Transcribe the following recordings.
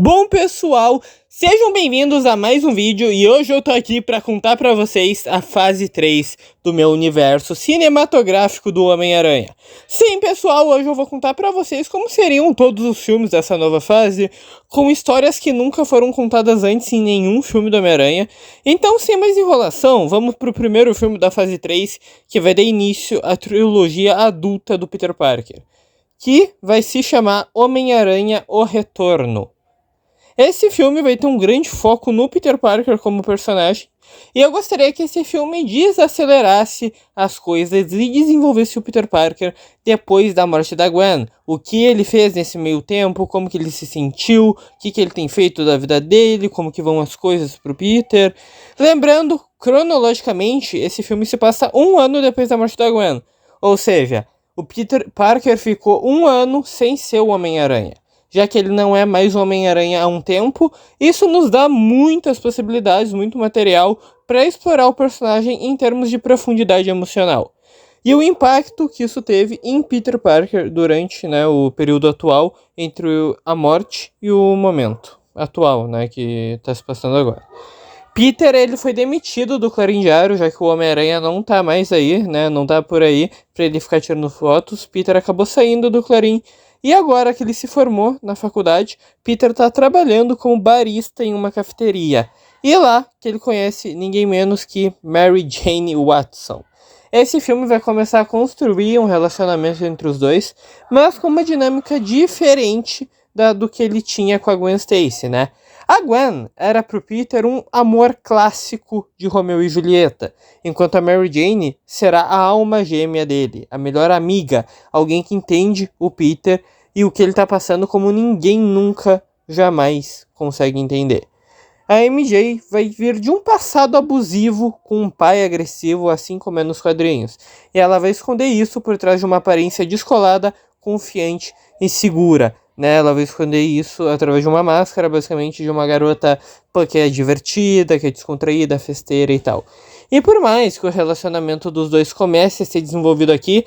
Bom pessoal, sejam bem-vindos a mais um vídeo e hoje eu tô aqui para contar para vocês a fase 3 do meu universo cinematográfico do Homem-Aranha. Sim pessoal, hoje eu vou contar para vocês como seriam todos os filmes dessa nova fase, com histórias que nunca foram contadas antes em nenhum filme do Homem-Aranha. Então sem mais enrolação, vamos pro primeiro filme da fase 3, que vai dar início à trilogia adulta do Peter Parker, que vai se chamar Homem-Aranha: O Retorno. Esse filme vai ter um grande foco no Peter Parker como personagem, e eu gostaria que esse filme desacelerasse as coisas e desenvolvesse o Peter Parker depois da morte da Gwen. O que ele fez nesse meio tempo, como que ele se sentiu, o que ele tem feito da vida dele, como que vão as coisas pro Peter. Lembrando, cronologicamente, esse filme se passa um ano depois da morte da Gwen, ou seja, o Peter Parker ficou um ano sem ser o Homem-Aranha. Já que ele não é mais o Homem-Aranha há um tempo, isso nos dá muitas possibilidades, muito material para explorar o personagem em termos de profundidade emocional. E o impacto que isso teve em Peter Parker durante, o período atual, entre a morte e o momento atual, que está se passando agora. Peter, ele foi demitido do Clarim Diário, já que o Homem-Aranha não tá mais aí, não tá por aí para ele ficar tirando fotos. Peter acabou saindo do Clarim. E agora que ele se formou na faculdade, Peter está trabalhando como barista em uma cafeteria. E lá que ele conhece ninguém menos que Mary Jane Watson. Esse filme vai começar a construir um relacionamento entre os dois, mas com uma dinâmica diferente do que ele tinha com a Gwen Stacy, A Gwen era pro Peter um amor clássico de Romeu e Julieta, enquanto a Mary Jane será a alma gêmea dele, a melhor amiga, alguém que entende o Peter e o que ele tá passando como ninguém nunca, jamais consegue entender. A MJ vai vir de um passado abusivo com um pai agressivo, assim como é nos quadrinhos, e ela vai esconder isso por trás de uma aparência descolada, confiante e segura. Ela vai esconder isso através de uma máscara, basicamente, de uma garota que é divertida, que é descontraída, festeira e tal. E por mais que o relacionamento dos dois comece a ser desenvolvido aqui,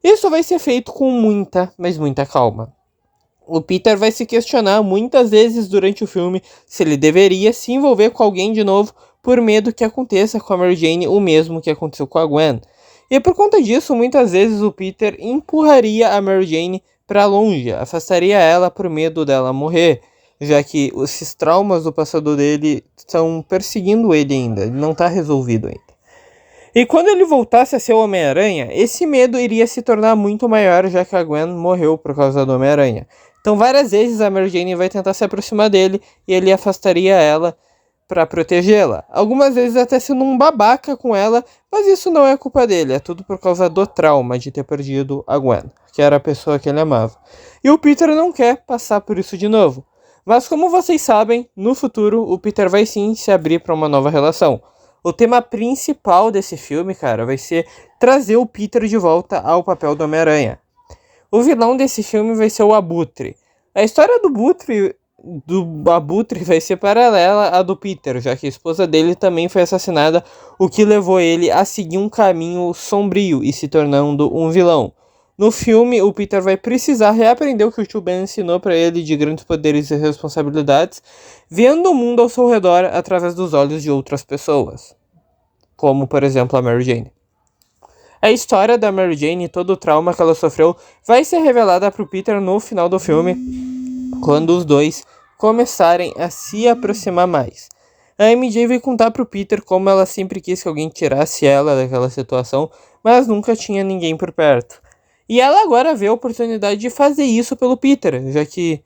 isso vai ser feito com muita, mas muita calma. O Peter vai se questionar muitas vezes durante o filme se ele deveria se envolver com alguém de novo por medo que aconteça com a Mary Jane o mesmo que aconteceu com a Gwen. E por conta disso, muitas vezes o Peter empurraria a Mary Jane para longe, afastaria ela por medo dela morrer, já que esses traumas do passado dele estão perseguindo ele ainda, ele não está resolvido ainda. E quando ele voltasse a ser o Homem-Aranha, esse medo iria se tornar muito maior, já que a Gwen morreu por causa do Homem-Aranha. Então várias vezes a Mary Jane vai tentar se aproximar dele e ele afastaria ela para protegê-la. Algumas vezes até sendo um babaca com ela, mas isso não é culpa dele, é tudo por causa do trauma de ter perdido a Gwen, que era a pessoa que ele amava. E o Peter não quer passar por isso de novo. Mas como vocês sabem, no futuro o Peter vai sim se abrir para uma nova relação. O tema principal desse filme, vai ser trazer o Peter de volta ao papel do Homem-Aranha. O vilão desse filme vai ser o Abutre. A história do Abutre vai ser paralela à do Peter, já que a esposa dele também foi assassinada, o que levou ele a seguir um caminho sombrio e se tornando um vilão. No filme, o Peter vai precisar reaprender o que o tio Ben ensinou para ele de grandes poderes e responsabilidades, vendo o mundo ao seu redor através dos olhos de outras pessoas, como, por exemplo, a Mary Jane. A história da Mary Jane e todo o trauma que ela sofreu vai ser revelada para o Peter no final do filme, quando os dois começarem a se aproximar mais. A MJ vai contar para o Peter como ela sempre quis que alguém tirasse ela daquela situação, mas nunca tinha ninguém por perto. E ela agora vê a oportunidade de fazer isso pelo Peter, já que,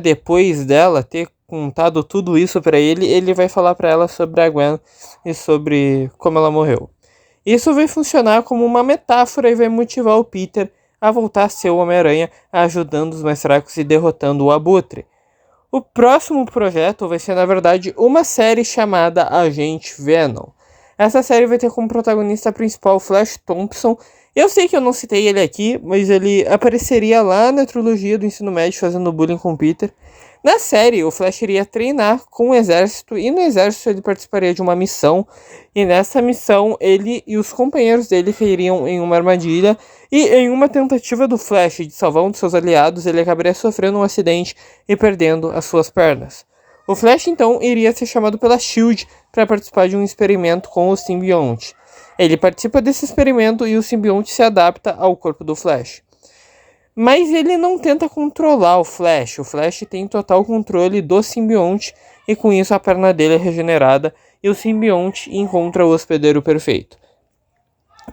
depois dela ter contado tudo isso para ele, ele vai falar para ela sobre a Gwen e sobre como ela morreu. Isso vai funcionar como uma metáfora e vai motivar o Peter a voltar a ser o Homem-Aranha, ajudando os mais fracos e derrotando o Abutre. O próximo projeto vai ser, na verdade, uma série chamada Agente Venom. Essa série vai ter como protagonista principal Flash Thompson, Eu sei que eu não citei ele aqui, mas ele apareceria lá na trilogia do ensino médio fazendo bullying com o Peter. Na série, o Flash iria treinar com o exército e no exército ele participaria de uma missão. E nessa missão, ele e os companheiros dele cairiam em uma armadilha. E em uma tentativa do Flash de salvar um de seus aliados, ele acabaria sofrendo um acidente e perdendo as suas pernas. O Flash então iria ser chamado pela SHIELD para participar de um experimento com o simbionte. Ele participa desse experimento e o simbionte se adapta ao corpo do Flash. Mas ele não tenta controlar o Flash tem total controle do simbionte e com isso a perna dele é regenerada e o simbionte encontra o hospedeiro perfeito.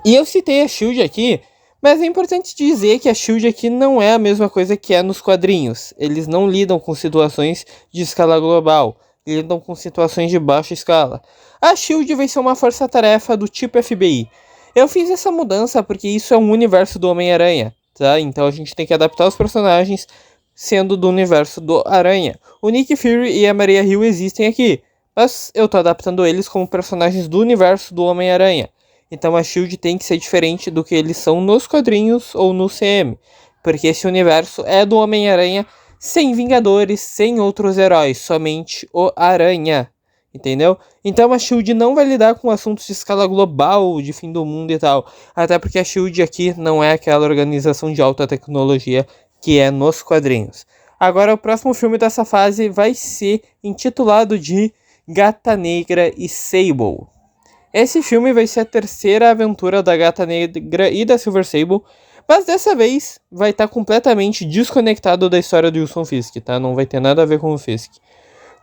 E eu citei a SHIELD aqui, mas é importante dizer que a SHIELD aqui não é a mesma coisa que é nos quadrinhos. Eles não lidam com situações de escala global, lidam com situações de baixa escala. A SHIELD vai ser uma força-tarefa do tipo FBI. Eu fiz essa mudança porque isso é um universo do Homem-Aranha. Tá? Então a gente tem que adaptar os personagens sendo do universo do Aranha. O Nick Fury e a Maria Hill existem aqui, mas eu tô adaptando eles como personagens do universo do Homem-Aranha. Então a SHIELD tem que ser diferente do que eles são nos quadrinhos ou no CM, porque esse universo é do Homem-Aranha sem Vingadores, sem outros heróis, somente o Aranha. Entendeu? Então a SHIELD não vai lidar com assuntos de escala global, de fim do mundo e tal. Até porque a SHIELD aqui não é aquela organização de alta tecnologia que é nos quadrinhos. Agora o próximo filme dessa fase vai ser intitulado de Gata Negra e Sable. Esse filme vai ser a terceira aventura da Gata Negra e da Silver Sable, mas dessa vez vai estar completamente desconectado da história do Wilson Fisk, tá? Não vai ter nada a ver com o Fisk.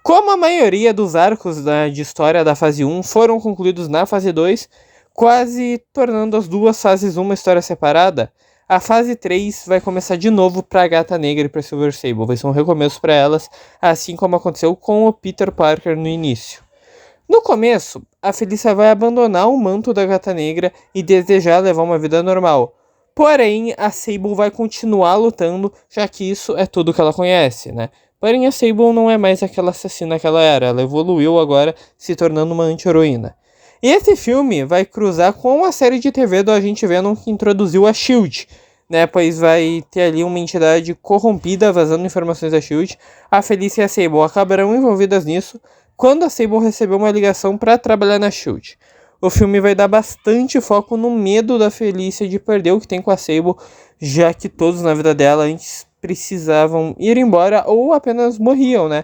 Como a maioria dos arcos de história da fase 1 foram concluídos na fase 2, quase tornando as duas fases uma história separada, a fase 3 vai começar de novo para a Gata Negra e para Silver Sable. Vai ser um recomeço para elas, assim como aconteceu com o Peter Parker no início. No começo, a Felícia vai abandonar o manto da Gata Negra e desejar levar uma vida normal. Porém, a Sable vai continuar lutando, já que isso é tudo que ela conhece, né? Porém, a Sable não é mais aquela assassina que ela era. Ela evoluiu agora, se tornando uma anti-heroína. E esse filme vai cruzar com a série de TV do Agente Venom que introduziu a SHIELD, né? Pois vai ter ali uma entidade corrompida vazando informações da SHIELD. A Felícia e a Sable acabarão envolvidas nisso quando a Sable recebeu uma ligação para trabalhar na SHIELD. O filme vai dar bastante foco no medo da Felícia de perder o que tem com a Sable, já que todos na vida dela antes precisavam ir embora ou apenas morriam, né?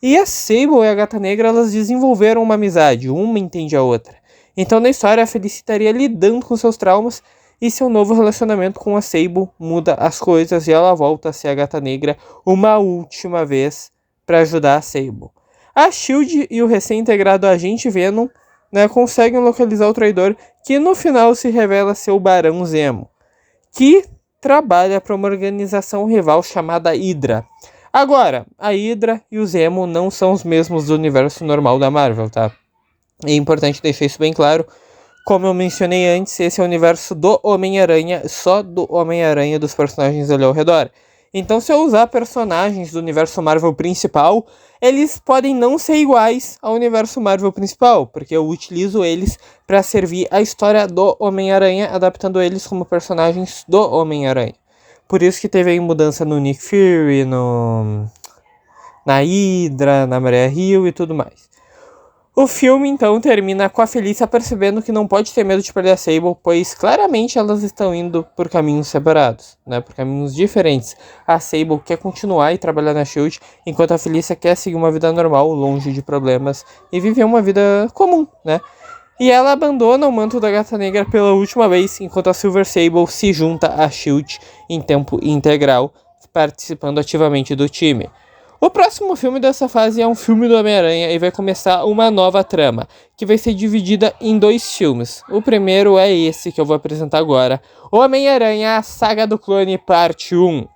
E a Sable e a Gata Negra, elas desenvolveram uma amizade, uma entende a outra. Então na história a Felícia estaria lidando com seus traumas e seu novo relacionamento com a Sable muda as coisas e ela volta a ser a Gata Negra uma última vez para ajudar a Sable. A SHIELD e o recém-integrado Agente Venom, né, conseguem localizar o traidor, que no final se revela ser o Barão Zemo, que trabalha para uma organização rival chamada Hydra. Agora, a Hydra e o Zemo não são os mesmos do universo normal da Marvel, tá? É importante deixar isso bem claro. Como eu mencionei antes, esse é o universo do Homem-Aranha, só do Homem-Aranha e dos personagens ali ao redor. Então, se eu usar personagens do universo Marvel principal, eles podem não ser iguais ao universo Marvel principal, porque eu utilizo eles para servir a história do Homem-Aranha, adaptando eles como personagens do Homem-Aranha. Por isso que teve aí mudança no Nick Fury, na Hydra, na Maria Hill e tudo mais. O filme, então, termina com a Felícia percebendo que não pode ter medo de perder a Sable, pois claramente elas estão indo por caminhos separados, né? Por caminhos diferentes. A Sable quer continuar e trabalhar na SHIELD, enquanto a Felícia quer seguir uma vida normal, longe de problemas, e viver uma vida comum, né? E ela abandona o manto da Gata Negra pela última vez, enquanto a Silver Sable se junta à SHIELD em tempo integral, participando ativamente do time. O próximo filme dessa fase é um filme do Homem-Aranha e vai começar uma nova trama, que vai ser dividida em 2 filmes. O primeiro é esse que eu vou apresentar agora, Homem-Aranha, a Saga do Clone, parte 1.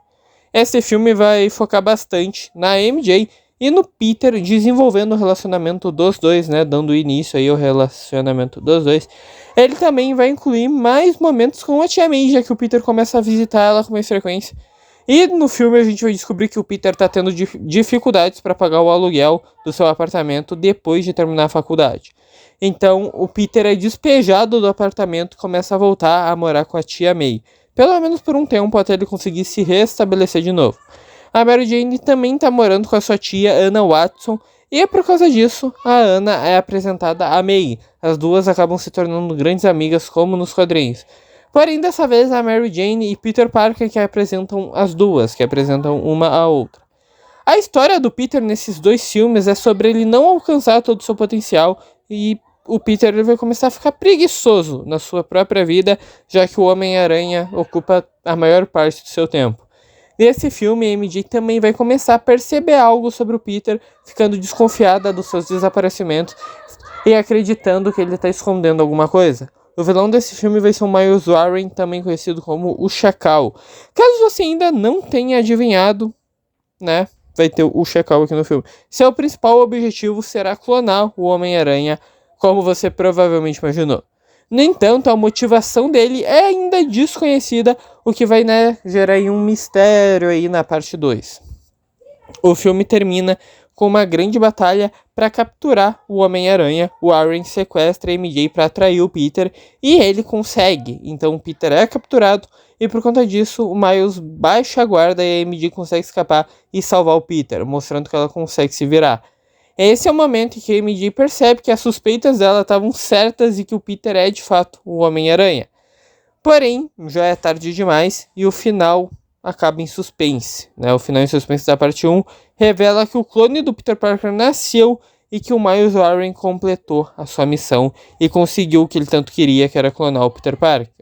Esse filme vai focar bastante na MJ e no Peter desenvolvendo o relacionamento dos dois, né, dando início aí ao relacionamento dos dois. Ele também vai incluir mais momentos com a Tia May, já que o Peter começa a visitar ela com mais frequência. E no filme a gente vai descobrir que o Peter tá tendo dificuldades para pagar o aluguel do seu apartamento depois de terminar a faculdade. Então o Peter é despejado do apartamento e começa a voltar a morar com a tia May. Pelo menos por um tempo até ele conseguir se restabelecer de novo. A Mary Jane também tá morando com a sua tia Anna Watson. E por causa disso, a Anna é apresentada a May. As duas acabam se tornando grandes amigas como nos quadrinhos. Porém, dessa vez, a Mary Jane e Peter Parker que apresentam as duas, que apresentam uma a outra. A história do Peter nesses dois filmes é sobre ele não alcançar todo o seu potencial e o Peter ele vai começar a ficar preguiçoso na sua própria vida, já que o Homem-Aranha ocupa a maior parte do seu tempo. Nesse filme, a MJ também vai começar a perceber algo sobre o Peter, ficando desconfiada dos seus desaparecimentos e acreditando que ele está escondendo alguma coisa. O vilão desse filme vai ser o Miles Warren, também conhecido como o Chacal. Caso você ainda não tenha adivinhado, né, vai ter o Chacal aqui no filme. Seu principal objetivo será clonar o Homem-Aranha, como você provavelmente imaginou. No entanto, a motivação dele é ainda desconhecida, o que vai, né, gerar aí um mistério aí na parte 2. O filme termina com uma grande batalha para capturar o Homem-Aranha. O Warren sequestra a MJ para atrair o Peter e ele consegue. Então o Peter é capturado e por conta disso o Miles baixa a guarda e a MJ consegue escapar e salvar o Peter, mostrando que ela consegue se virar. Esse é o momento em que a MJ percebe que as suspeitas dela estavam certas e que o Peter é de fato o Homem-Aranha. Porém, já é tarde demais e o final acaba em suspense, né? O final em suspense da parte 1 revela que o clone do Peter Parker nasceu e que o Miles Warren completou a sua missão e conseguiu o que ele tanto queria, que era clonar o Peter Parker.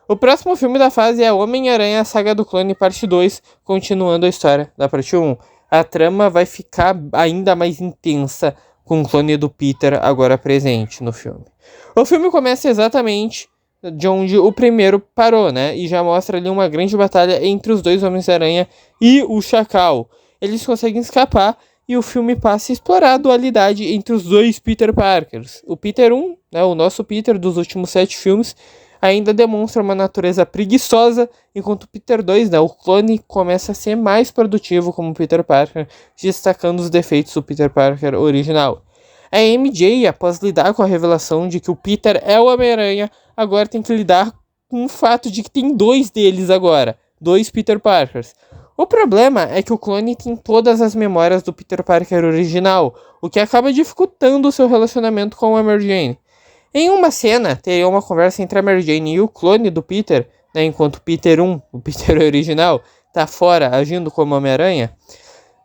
O próximo filme da fase é Homem-Aranha, a Saga do Clone, parte 2, continuando a história da parte 1. A trama vai ficar ainda mais intensa com o clone do Peter agora presente no filme. O filme começa exatamente de onde o primeiro parou, né? E já mostra ali uma grande batalha entre os dois Homens-Aranha e o Chacal. Eles conseguem escapar e o filme passa a explorar a dualidade entre os dois Peter Parkers. O Peter 1, né, o nosso Peter dos últimos 7 filmes, ainda demonstra uma natureza preguiçosa, enquanto o Peter 2, né, o clone, começa a ser mais produtivo como Peter Parker, destacando os defeitos do Peter Parker original. A MJ, após lidar com a revelação de que o Peter é o Homem-Aranha, agora tem que lidar com o fato de que tem 2 deles agora, 2 Peter Parkers. O problema é que o clone tem todas as memórias do Peter Parker original, o que acaba dificultando o seu relacionamento com a Mary Jane. Em uma cena, teria uma conversa entre a Mary Jane e o clone do Peter, né, enquanto o Peter 1, o Peter original, tá fora agindo como Homem-Aranha.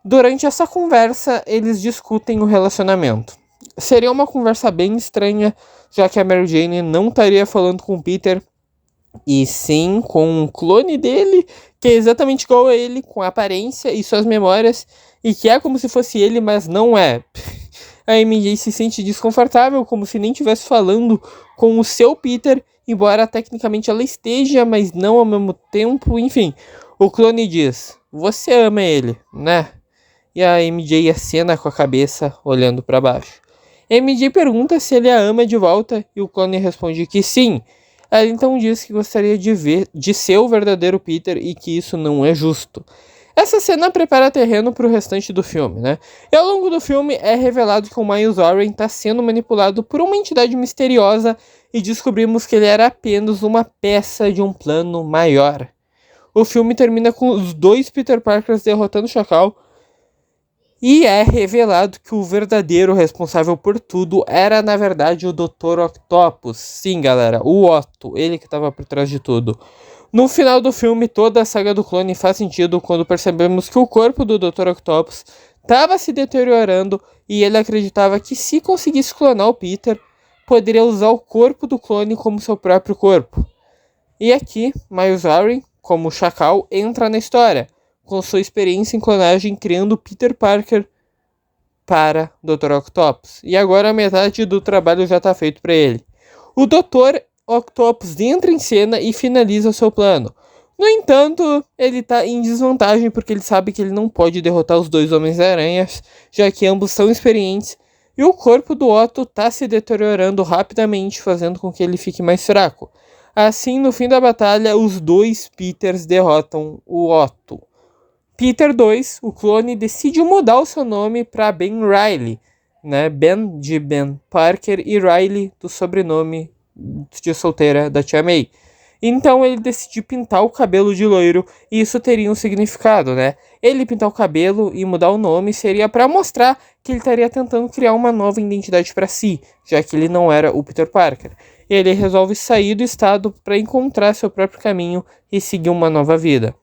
Durante essa conversa, eles discutem o relacionamento. Seria uma conversa bem estranha, já que a Mary Jane não estaria falando com o Peter, e sim com um clone dele, que é exatamente igual a ele, com a aparência e suas memórias, e que é como se fosse ele, mas não é. A MJ se sente desconfortável, como se nem estivesse falando com o seu Peter, embora tecnicamente ela esteja, mas não ao mesmo tempo. Enfim, o clone diz, você ama ele, né? E a MJ acena com a cabeça, olhando para baixo. A MJ pergunta se ele a ama de volta, e o clone responde que sim. Ela então diz que gostaria de ser o verdadeiro Peter e que isso não é justo. Essa cena prepara terreno para o restante do filme, né? E ao longo do filme é revelado que o Miles Warren está sendo manipulado por uma entidade misteriosa e descobrimos que ele era apenas uma peça de um plano maior. O filme termina com os 2 Peter Parkers derrotando o Chacal e é revelado que o verdadeiro responsável por tudo era, na verdade, o Dr. Octopus. Sim, galera, o Otto, ele que estava por trás de tudo. No final do filme, toda a saga do clone faz sentido quando percebemos que o corpo do Dr. Octopus estava se deteriorando e ele acreditava que se conseguisse clonar o Peter, poderia usar o corpo do clone como seu próprio corpo. E aqui, Miles Warren, como Chacal, entra na história, com sua experiência em clonagem criando Peter Parker para Dr. Octopus. E agora a metade do trabalho já está feito para ele. O Dr. Octopus entra em cena e finaliza o seu plano. No entanto, ele está em desvantagem porque ele sabe que ele não pode derrotar os 2 Homens-Aranhas, já que ambos são experientes, e o corpo do Otto está se deteriorando rapidamente, fazendo com que ele fique mais fraco. Assim, no fim da batalha, os 2 Peters derrotam o Otto. Peter 2, o clone, decide mudar o seu nome para Ben Reilly, né? Ben de Ben Parker e Reilly do sobrenome de solteira da Tia May. Então ele decidiu pintar o cabelo de loiro e isso teria um significado, né? Ele pintar o cabelo e mudar o nome seria para mostrar que ele estaria tentando criar uma nova identidade para si, já que ele não era o Peter Parker. Ele resolve sair do estado para encontrar seu próprio caminho e seguir uma nova vida.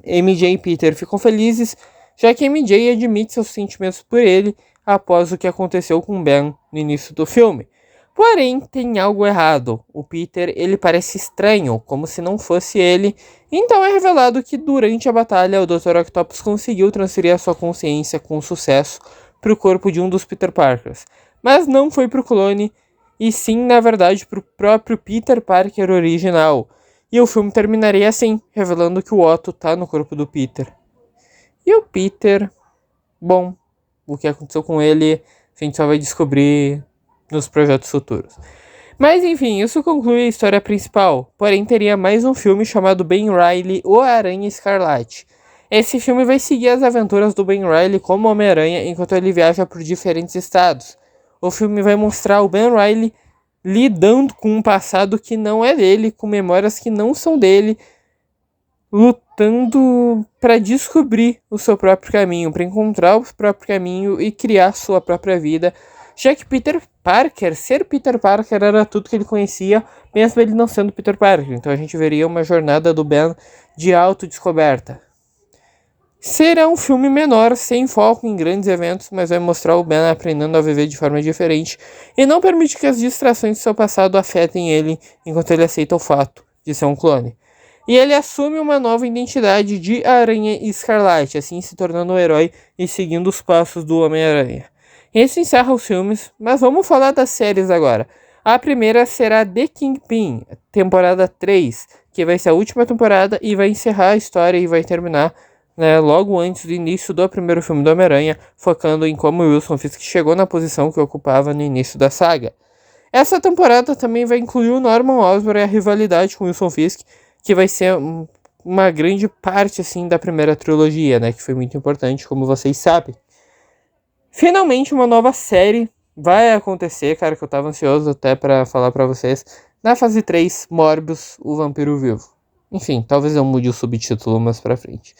MJ e Peter ficam felizes, já que MJ admite seus sentimentos por ele após o que aconteceu com Ben no início do filme. Porém, tem algo errado. O Peter, ele parece estranho, como se não fosse ele. Então é revelado que durante a batalha, o Dr. Octopus conseguiu transferir a sua consciência com sucesso para o corpo de um dos Peter Parkers. Mas não foi para o clone, e sim, na verdade, para o próprio Peter Parker original. E o filme terminaria assim, revelando que o Otto tá no corpo do Peter. E o Peter, bom, o que aconteceu com ele, a gente só vai descobrir nos projetos futuros. Mas enfim, isso conclui a história principal. Porém, teria mais um filme chamado Ben Reilly, o Aranha Escarlate. Esse filme vai seguir as aventuras do Ben Reilly como Homem-Aranha enquanto ele viaja por diferentes estados. O filme vai mostrar o Ben Reilly lidando com um passado que não é dele, com memórias que não são dele, lutando para descobrir o seu próprio caminho, para encontrar o próprio caminho e criar sua própria vida, já que Peter Parker, ser Peter Parker era tudo que ele conhecia, mesmo ele não sendo Peter Parker. Então a gente veria uma jornada do Ben de autodescoberta. Será um filme menor, sem foco em grandes eventos, mas vai mostrar o Ben aprendendo a viver de forma diferente e não permite que as distrações do seu passado afetem ele enquanto ele aceita o fato de ser um clone. E ele assume uma nova identidade de Aranha Escarlate, assim se tornando um herói e seguindo os passos do Homem-Aranha. Esse encerra os filmes, mas vamos falar das séries agora. A primeira será The Kingpin, temporada 3, que vai ser a última temporada e vai encerrar a história e vai terminar, né, logo antes do início do primeiro filme do Homem-Aranha, focando em como Wilson Fisk chegou na posição que ocupava no início da saga. Essa temporada também vai incluir o Norman Osborn e a rivalidade com Wilson Fisk, que vai ser uma grande parte assim da primeira trilogia, né, que foi muito importante, como vocês sabem. Finalmente uma nova série vai acontecer, cara, que eu tava ansioso até pra falar pra vocês, na fase 3, Morbius, o Vampiro Vivo. Enfim, talvez eu mude o subtítulo mais pra frente.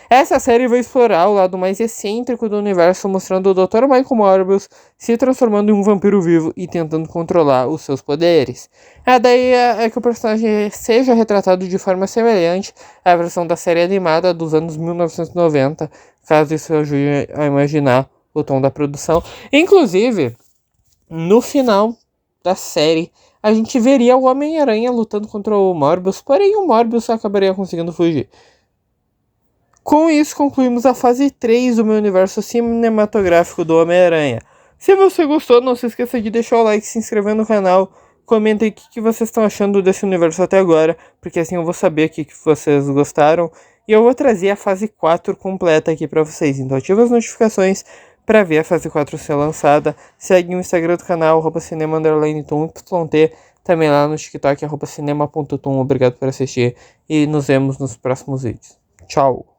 Essa série vai explorar o lado mais excêntrico do universo, mostrando o Dr. Michael Morbius se transformando em um vampiro vivo e tentando controlar os seus poderes. A ideia é que o personagem seja retratado de forma semelhante à versão da série animada dos anos 1990, caso isso ajude a imaginar o tom da produção. Inclusive, no final da série, a gente veria o Homem-Aranha lutando contra o Morbius, porém o Morbius acabaria conseguindo fugir. Com isso, concluímos a fase 3 do meu universo cinematográfico do Homem-Aranha. Se você gostou, não se esqueça de deixar o like, se inscrever no canal, comentem o que vocês estão achando desse universo até agora, porque assim eu vou saber o que vocês gostaram, e eu vou trazer a fase 4 completa aqui pra vocês. Então ativa as notificações para ver a fase 4 ser lançada. Segue o Instagram do canal, @cinema_tum_yt, também lá no TikTok, @cinema.tum. Obrigado por assistir e nos vemos nos próximos vídeos. Tchau!